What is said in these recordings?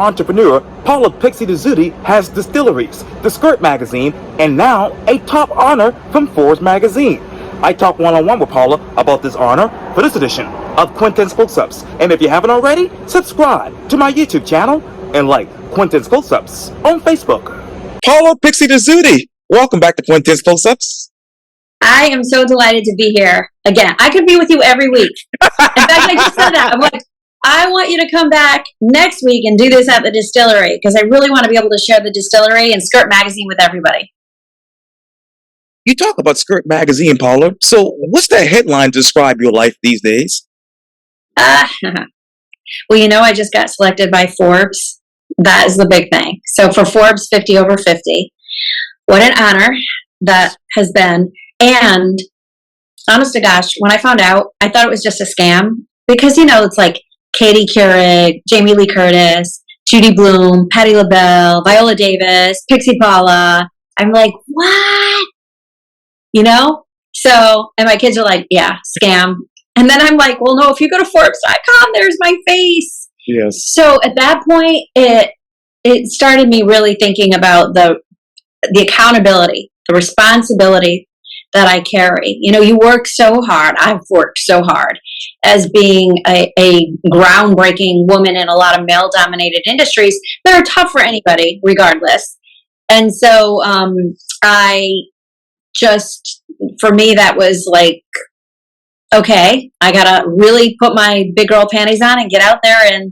entrepreneur, Paula Pixie Dezzutti has distilleries, the Skirt Magazine, and now a top honor from Forbes Magazine. I talk one-on-one with Paula about this honor for this edition of Quintin's Close-Ups. And if you haven't already, subscribe to my YouTube channel and like Quintin's Close-Ups on Facebook. Paula Pixie Dezzutti, welcome back to Quintin's Close-Ups. I am so delighted to be here again. I could be with you every week. In fact, I just said that. I'm like, I want you to come back next week and do this at the distillery because I really want to be able to share the distillery and Skirt Magazine with everybody. You talk about Skirt Magazine, Paula. So what's that headline to describe your life these days? Well, you know, I just got selected by Forbes. That is the big thing. So for Forbes 50 over 50, what an honor that has been. And honest to gosh, when I found out, I thought it was just a scam because, you know, it's like Katie Couric, Jamie Lee Curtis, Judy Blume, Patti LaBelle, Viola Davis, Pixie Paula. I'm like, what? You know? So, and my kids are like, yeah, scam. And then I'm like, well, no, if you go to Forbes.com, there's my face. Yes. So at that point, it started me really thinking about the accountability, the responsibility that I carry. You know, you work so hard. I've worked so hard as being a groundbreaking woman in a lot of male-dominated industries that are tough for anybody, regardless. And so for me, that was like, okay, I got to really put my big girl panties on and get out there and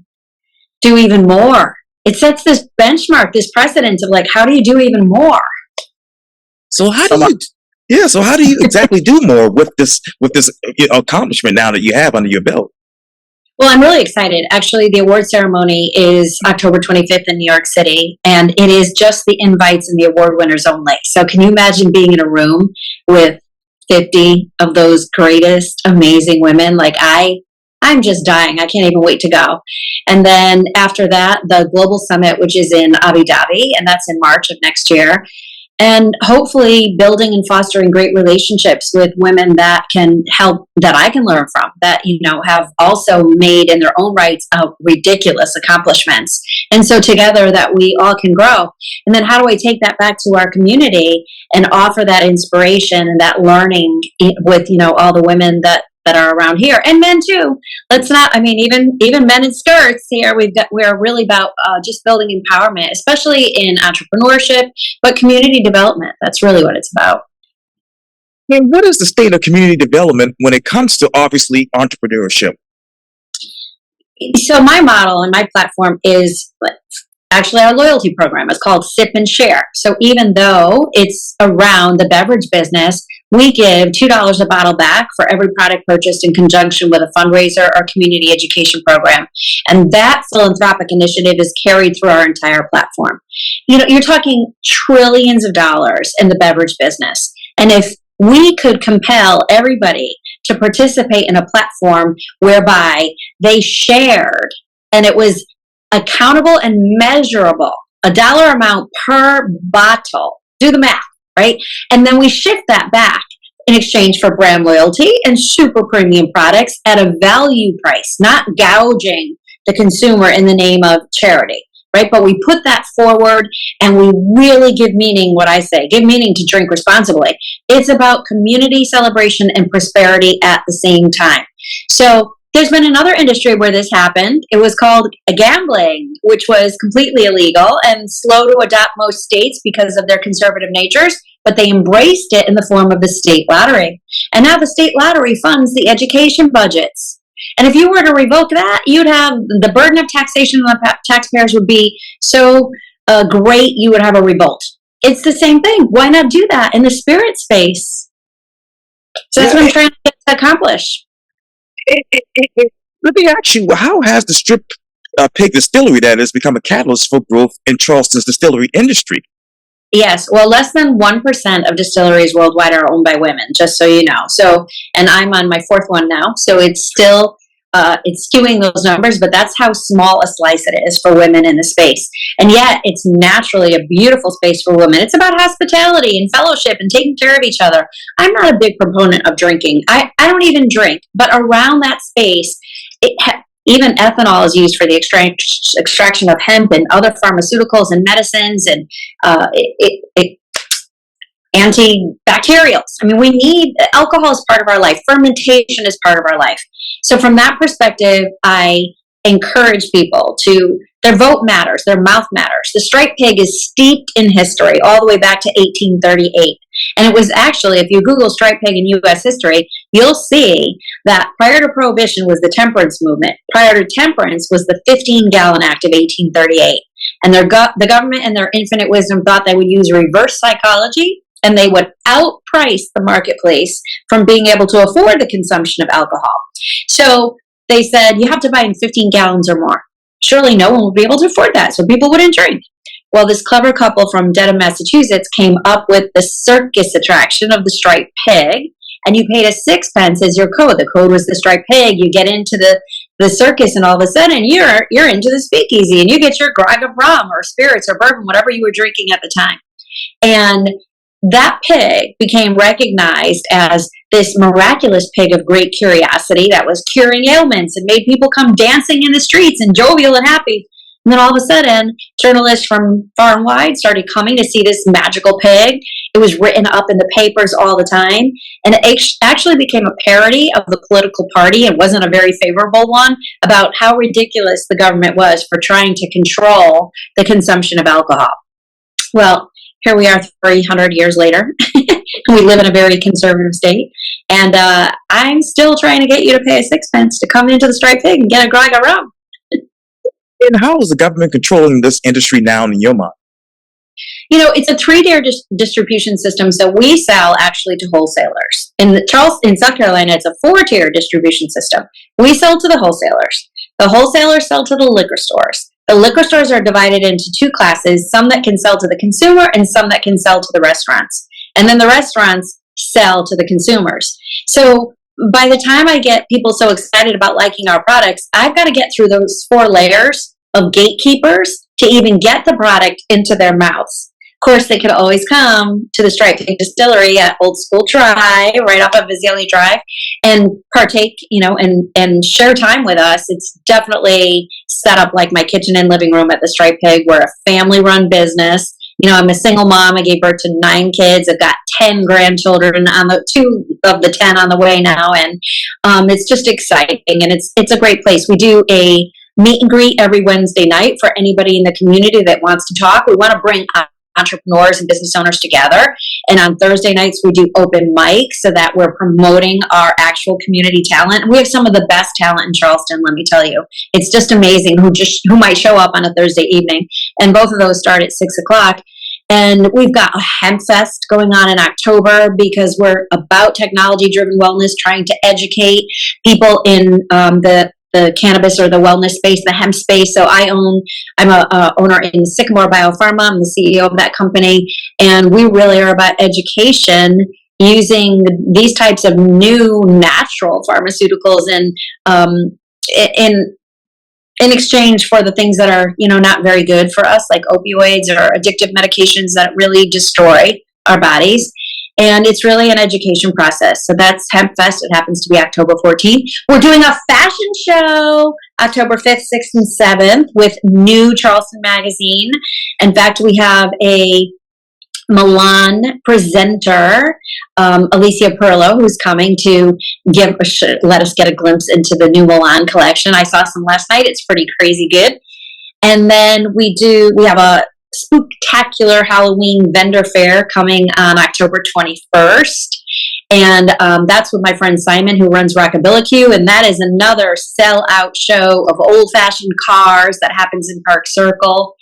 do even more. It sets this benchmark, this precedent of like, how do you do even more? So how do you exactly do more with this accomplishment now that you have under your belt? Well, I'm really excited. Actually, the award ceremony is October 25th in New York City, and it is just the invites and the award winners only. So can you imagine being in a room with 50 of those greatest, amazing women? Like I'm just dying. I can't even wait to go. And then after that, the Global Summit, which is in Abu Dhabi, and that's in March of next year. And hopefully building and fostering great relationships with women that can help, that I can learn from, that, you know, have also made in their own rights ridiculous accomplishments. And so together that we all can grow. And then how do I take that back to our community and offer that inspiration and that learning with, you know, all the women that are around here, and men too. Let's not, I mean, even men in skirts here, we're really about just building empowerment, especially in entrepreneurship, but community development. That's really what it's about. And what is the state of community development when it comes to obviously entrepreneurship? So my model and my platform is actually our loyalty program. It's called Sip and Share. So even though it's around the beverage business, we give $2 a bottle back for every product purchased in conjunction with a fundraiser or community education program. And that philanthropic initiative is carried through our entire platform. You know, you're talking trillions of dollars in the beverage business. And if we could compel everybody to participate in a platform whereby they shared and it was accountable and measurable, a dollar amount per bottle, do the math. Right? And then we shift that back in exchange for brand loyalty and super premium products at a value price, not gouging the consumer in the name of charity, right? But we put that forward and we really give meaning, what I say, give meaning to drink responsibly. It's about community celebration and prosperity at the same time. So there's been another industry where this happened. It was called gambling, which was completely illegal and slow to adopt most states because of their conservative natures, but they embraced it in the form of the state lottery. And now the state lottery funds the education budgets. And if you were to revoke that, you'd have the burden of taxation on the taxpayers would be so great, you would have a revolt. It's the same thing. Why not do that in the spirit space? So that's what I'm trying to accomplish. Let me ask you, how has the Strip Pig Distillery that has become a catalyst for growth in Charleston's distillery industry? Yes, well, less than 1% of distilleries worldwide are owned by women, just so you know. So, and I'm on my fourth one now, so it's still it's skewing those numbers, but that's how small a slice it is for women in the space. And yet, it's naturally a beautiful space for women. It's about hospitality and fellowship and taking care of each other. I'm not a big proponent of drinking. I don't even drink, but around that space, Even ethanol is used for the extraction of hemp and other pharmaceuticals and medicines and antibacterials. I mean, we need alcohol is part of our life. Fermentation is part of our life. So from that perspective, I encourage people to, their vote matters, their mouth matters. The striped pig is steeped in history all the way back to 1838. And it was actually, if you Google striped pig in U.S. history, you'll see that prior to Prohibition was the temperance movement. Prior to temperance was the 15-Gallon Act of 1838. And the government in their infinite wisdom thought they would use reverse psychology and they would outprice the marketplace from being able to afford the consumption of alcohol. So they said, you have to buy in 15 gallons or more. Surely no one would be able to afford that, so people wouldn't drink. Well, this clever couple from Dedham, Massachusetts came up with the circus attraction of the striped pig, and you paid a 6 pence as your code. The code was the striped pig. You get into the circus, and all of a sudden, you're into the speakeasy, and you get your grog of rum or spirits or bourbon, whatever you were drinking at the time. And that pig became recognized as this miraculous pig of great curiosity that was curing ailments and made people come dancing in the streets and jovial and happy. And then all of a sudden, journalists from far and wide started coming to see this magical pig. It was written up in the papers all the time. And it actually became a parody of the political party. It wasn't a very favorable one, about how ridiculous the government was for trying to control the consumption of alcohol. Well, here we are 300 years later. We live in a very conservative state. And I'm still trying to get you to pay a 6 pence to come into the striped pig and get a grog of rum. And how is the government controlling this industry now in your mind? You know, it's a 3-tier distribution system, so we sell actually to wholesalers. In South Carolina, it's a 4-tier distribution system. We sell to the wholesalers. The wholesalers sell to the liquor stores. The liquor stores are divided into 2 classes, some that can sell to the consumer and some that can sell to the restaurants. And then the restaurants sell to the consumers. So by the time I get people so excited about liking our products, I've got to get through those 4 layers of gatekeepers to even get the product into their mouths. Of course, they could always come to the Striped Pig Distillery at Old School Drive, right off of Azalea Drive, and partake, and share time with us. It's definitely set up like my kitchen and living room at the Striped Pig. We're a family-run business. I'm a single mom. I gave birth to 9 kids. I've got 10 grandchildren, 2 of the 10 on the way now, and it's just exciting, and it's a great place. We do a meet and greet every Wednesday night for anybody in the community that wants to talk. We want to bring entrepreneurs and business owners together. And on Thursday nights, we do open mic so that we're promoting our actual community talent. And we have some of the best talent in Charleston, let me tell you. It's just amazing who might show up on a Thursday evening. And both of those start at 6 o'clock. And we've got a hemp fest going on in October because we're about technology-driven wellness, trying to educate people in the cannabis or the wellness space, the hemp space. So I'm a owner in Sycamore BioPharma. I'm the CEO of that company. And we really are about education using these types of new natural pharmaceuticals and in exchange for the things that are, not very good for us, like opioids or addictive medications that really destroy our bodies. And it's really an education process. So that's Hemp Fest. It happens to be October 14th. We're doing a fashion show October 5th, 6th, and 7th with New Charleston Magazine. In fact, we have a Milan presenter, Alicia Perlo, who's coming to let us get a glimpse into the new Milan collection. I saw some last night. It's pretty crazy good. And then we have a spooktacular Halloween vendor fair coming on October 21st. And that's with my friend Simon, who runs Rockabilly, and that is another sell-out show of old-fashioned cars that happens in Park Circle.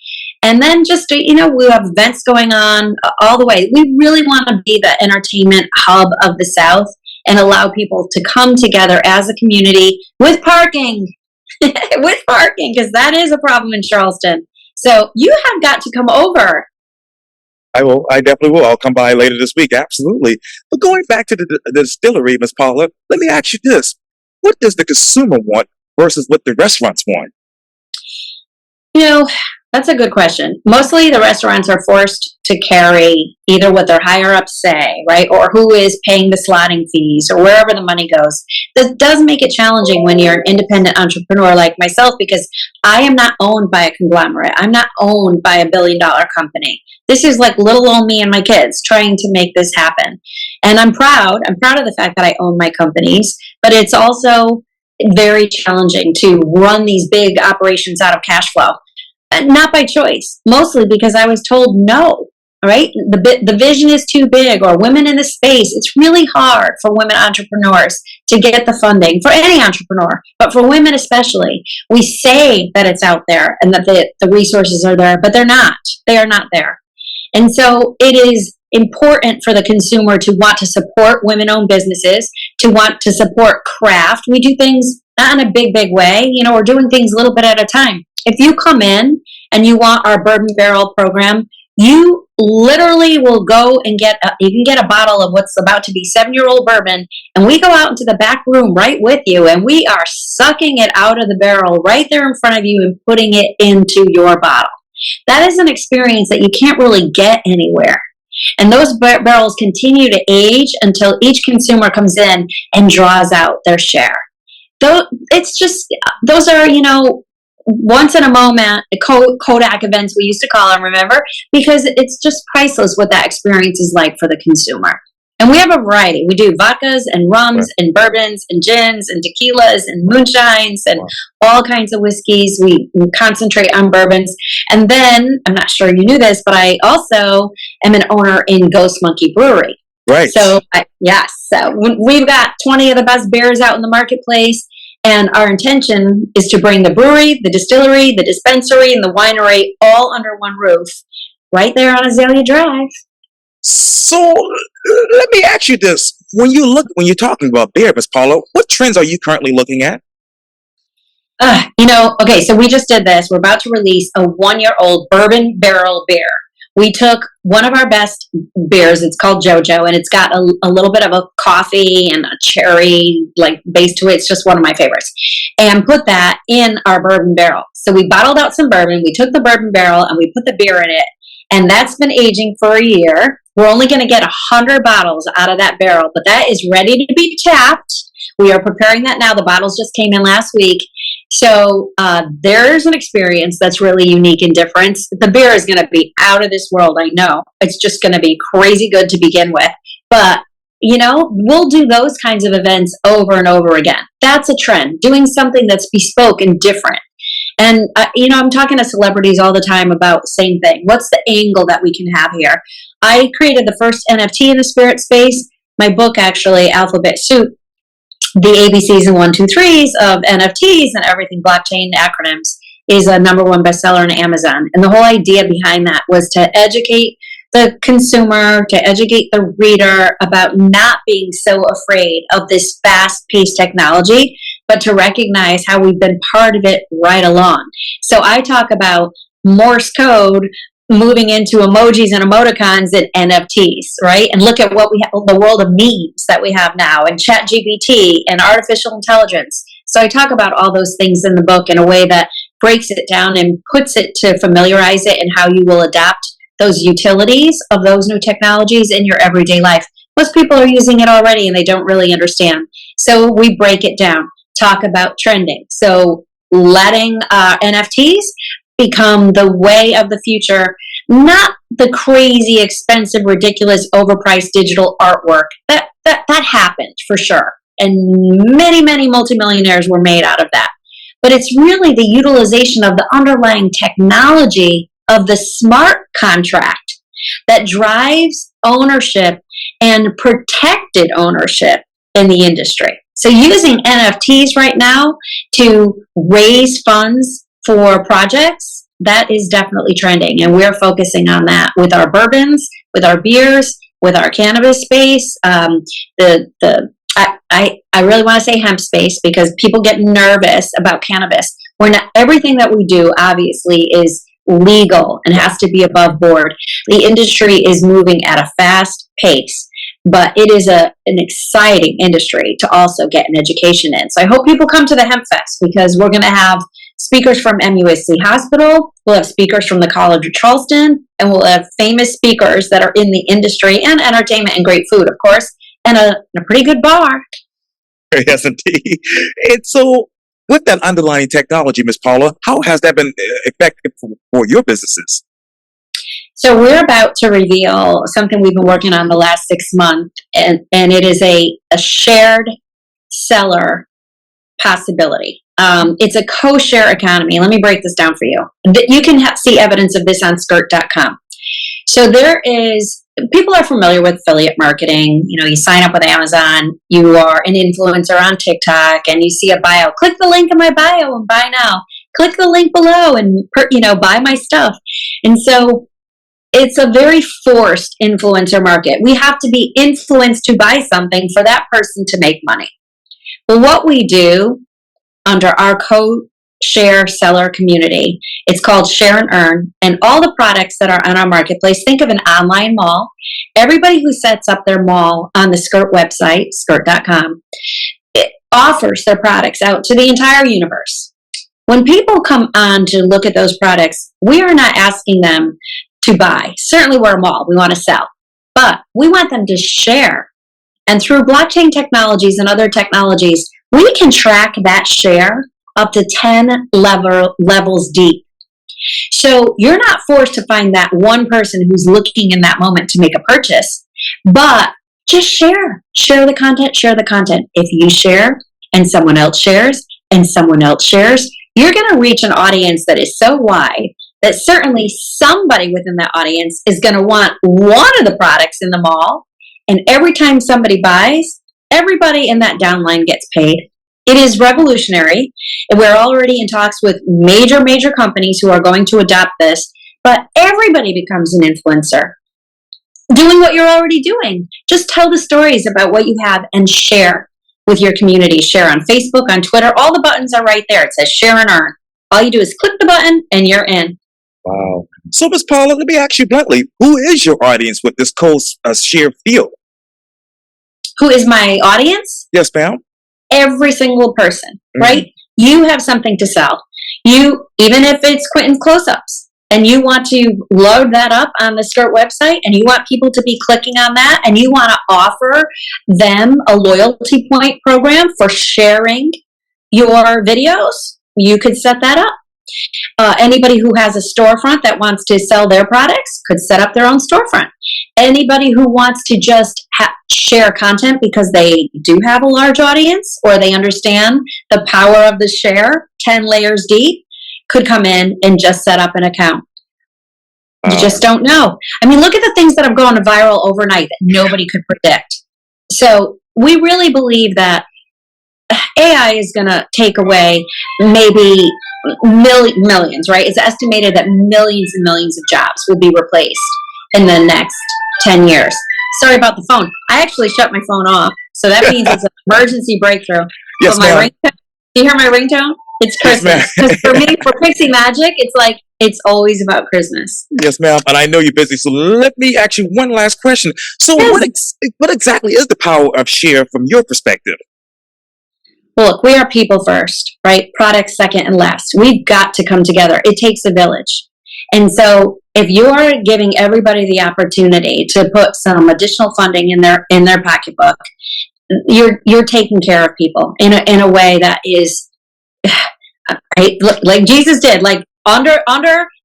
And then just, we have events going on all the way. We really want to be the entertainment hub of the South and allow people to come together as a community with parking, because that is a problem in Charleston. So you have got to come over. I will. I definitely will. I'll come by later this week. Absolutely. But going back to the distillery, Ms. Paula, let me ask you this. What does the consumer want versus what the restaurants want? That's a good question. Mostly the restaurants are forced to carry either what their higher ups say, right? Or who is paying the slotting fees or wherever the money goes. This does make it challenging when you're an independent entrepreneur like myself, because I am not owned by a conglomerate. I'm not owned by $1 billion company. This is like little old me and my kids trying to make this happen. And I'm proud. I'm proud of the fact that I own my companies, but it's also very challenging to run these big operations out of cash flow. Not by choice, mostly because I was told no, right? The vision is too big, or women in the space. It's really hard for women entrepreneurs to get the funding, for any entrepreneur, but for women especially. We say that it's out there and that the resources are there, but they're not. They are not there. And so it is important for the consumer to want to support women-owned businesses, to want to support craft. We do things not in a big way. We're doing things a little bit at a time. If you come in and you want our bourbon barrel program, you literally will go and you can get a bottle of what's about to be 7-year-old bourbon, and we go out into the back room right with you, and we are sucking it out of the barrel right there in front of you and putting it into your bottle. That is an experience that you can't really get anywhere. And those barrels continue to age until each consumer comes in and draws out their share. Those are, once in a moment, Kodak events we used to call them, remember? Because it's just priceless what that experience is like for the consumer. And we have a variety. We do vodkas and rums and bourbons and gins and tequilas and moonshines and all kinds of whiskeys. We concentrate on bourbons. And then, I'm not sure you knew this, but I also am an owner in Ghost Monkey Brewery. Right. So, yes. So we've got 20 of the best beers out in the marketplace. And our intention is to bring the brewery, the distillery, the dispensary, and the winery all under one roof, right there on Azalea Drive. So let me ask you this: when you're talking about beer, Miss Paula, what trends are you currently looking at? Okay, so we just did this. We're about to release a 1-year-old bourbon barrel beer. We took one of our best beers. It's called JoJo, and it's got a little bit of a coffee and a cherry base to it. It's just one of my favorites. And put that in our bourbon barrel. So we bottled out some bourbon. We took the bourbon barrel and we put the beer in it. And that's been aging for a year. We're only going to get 100 bottles out of that barrel, but that is ready to be tapped. We are preparing that now. The bottles just came in last week. So there's an experience that's really unique and different. The beer is going to be out of this world, I know. It's just going to be crazy good to begin with. But, we'll do those kinds of events over and over again. That's a trend, doing something that's bespoke and different. And, I'm talking to celebrities all the time about the same thing. What's the angle that we can have here? I created the first NFT in the spirit space. My book, actually, Alphabet Soup, the ABCs and 1, 2, 3s of NFTs and everything blockchain acronyms, is a #1 bestseller on Amazon. And the whole idea behind that was to educate the consumer, to educate the reader about not being so afraid of this fast-paced technology, but to recognize how we've been part of it right along. So I talk about Morse code moving into emojis and emoticons and NFTs, right? And look at what we have, the world of memes that we have now, and ChatGPT and artificial intelligence. So I talk about all those things in the book in a way that breaks it down and puts it to familiarize it and how you will adapt those utilities of those new technologies in your everyday life. Most people are using it already and they don't really understand. So we break it down, talk about trending. So letting NFTs become the way of the future, not the crazy, expensive, ridiculous, overpriced digital artwork. That happened for sure. And many, many multimillionaires were made out of that. But it's really the utilization of the underlying technology of the smart contract that drives ownership and protected ownership in the industry. So using NFTs right now to raise funds for projects, that is definitely trending. And we're focusing on that with our bourbons, with our beers, with our cannabis space. I really want to say hemp space because people get nervous about cannabis. Everything that we do obviously is legal and has to be above board. The industry is moving at a fast pace, but it is an exciting industry to also get an education in. So I hope people come to the Hemp Fest because we're going to have speakers from MUSC Hospital. We'll have speakers from the College of Charleston, and we'll have famous speakers that are in the industry and entertainment and great food, of course, and a pretty good bar. Yes, indeed. And so, with that underlying technology, Miss Paula, how has that been effective for your businesses? So we're about to reveal something we've been working on the last 6 months, and it is a shared seller possibility. It's a co-share economy. Let me break this down for you. You can see evidence of this on skirt.com. So people are familiar with affiliate marketing. You sign up with Amazon, you are an influencer on TikTok, and you see a bio. Click the link in my bio and buy now. Click the link below and buy my stuff. And so it's a very forced influencer market. We have to be influenced to buy something for that person to make money. Well, what we do under our co-share seller community, it's called Share and Earn, and all the products that are on our marketplace, think of an online mall. Everybody who sets up their mall on the Skirt website, skirt.com, it offers their products out to the entire universe. When people come on to look at those products, we are not asking them to buy. Certainly we're a mall, we want to sell, but we want them to share. And through blockchain technologies and other technologies, we can track that share up to 10 levels deep. So you're not forced to find that one person who's looking in that moment to make a purchase, but just share. Share the content, share the content. If you share and someone else shares and someone else shares, you're going to reach an audience that is so wide that certainly somebody within that audience is going to want one of the products in the mall. And every time somebody buys, everybody in that downline gets paid. It is revolutionary. And we're already in talks with major companies who are going to adopt this, but everybody becomes an influencer. Doing what you're already doing. Just tell the stories about what you have and share with your community. Share on Facebook, on Twitter. All the buttons are right there. It says share and earn. All you do is click the button and you're in. Wow. So, Ms. Paula, let me ask you bluntly, who is your audience with this co-share field? Who is my audience? Yes, ma'am. Every single person, right? You have something to sell. Even if it's Quintin's close-ups, and you want to load that up on the Skirt website, and you want people to be clicking on that, and you want to offer them a loyalty point program for sharing your videos, you could set that up. Anybody who has a storefront that wants to sell their products could set up their own storefront. Anybody who wants to just share content because they do have a large audience or they understand the power of the share 10 layers deep could come in and just set up an account. You just don't know. I mean, look at the things that have gone viral overnight that nobody could predict. So we really believe that AI is going to take away maybe millions, right? It's estimated that millions and millions of jobs will be replaced in the next 10 years. Sorry about the phone. I actually shut my phone off, so that means it's an emergency breakthrough. Yes, but my ma'am. ringtone, do you hear my ringtone? It's Christmas. Because for me, for Pixie Magic, it's like it's always about Christmas. Yes, ma'am. And I know you're busy, so let me ask you one last question. So, Yes. what exactly is the power of share from your perspective? Well, look, we are people first, right? Products second and last. We've got to come together. It takes a village. And so if you're giving everybody the opportunity to put some additional funding in their pocketbook, you're taking care of people in a way that is like Jesus did, like under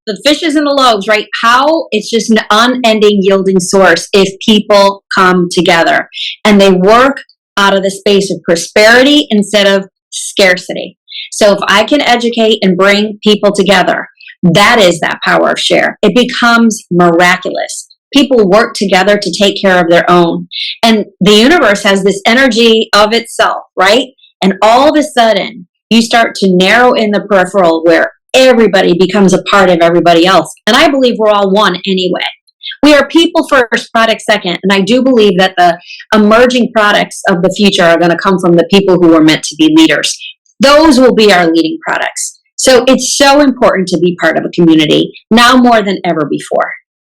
the fishes and the loaves, right? How it's just an unending yielding source if people come together and they work out of the space of prosperity instead of scarcity. So if I can educate and bring people together, that is that power of share. It becomes miraculous. People work together to take care of their own. And the universe has this energy of itself, right? And all of a sudden, you start to narrow in the peripheral where everybody becomes a part of everybody else. And I believe we're all one anyway. We are people first, product second. And I do believe that the emerging products of the future are going to come from the people who are meant to be leaders. Those will be our leading products. So it's so important to be part of a community now more than ever before.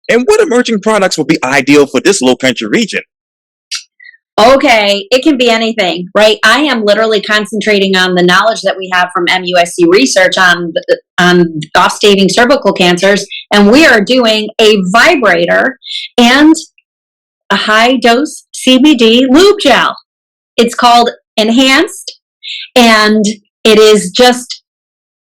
And what emerging products will be ideal for this low country region? Okay, it can be anything, right? I am literally concentrating on the knowledge that we have from MUSC research on off-staving cervical cancers, and we are doing a vibrator and a high-dose CBD lube gel. It's called Enhanced, and it is just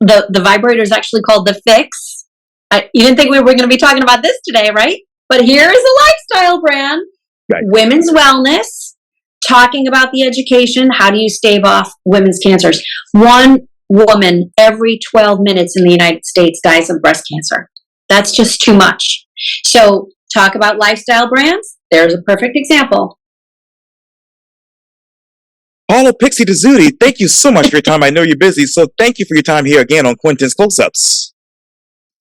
the vibrator is actually called the Fix. You didn't think we were going to be talking about this today, right? But here is a lifestyle brand, Right. women's wellness, talking about the education. How do you stave off women's cancers? One woman every 12 minutes in the United States dies of breast cancer. That's just too much. So talk about lifestyle brands. There's a perfect example. Paula Pixie Dezzutti, thank you so much for your time. I know you're busy, so thank you for your time here again on Quintin's Close-Ups.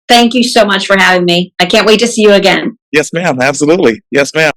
Thank you so much for having me. I can't wait to see you again. Yes, ma'am. Absolutely. Yes, ma'am.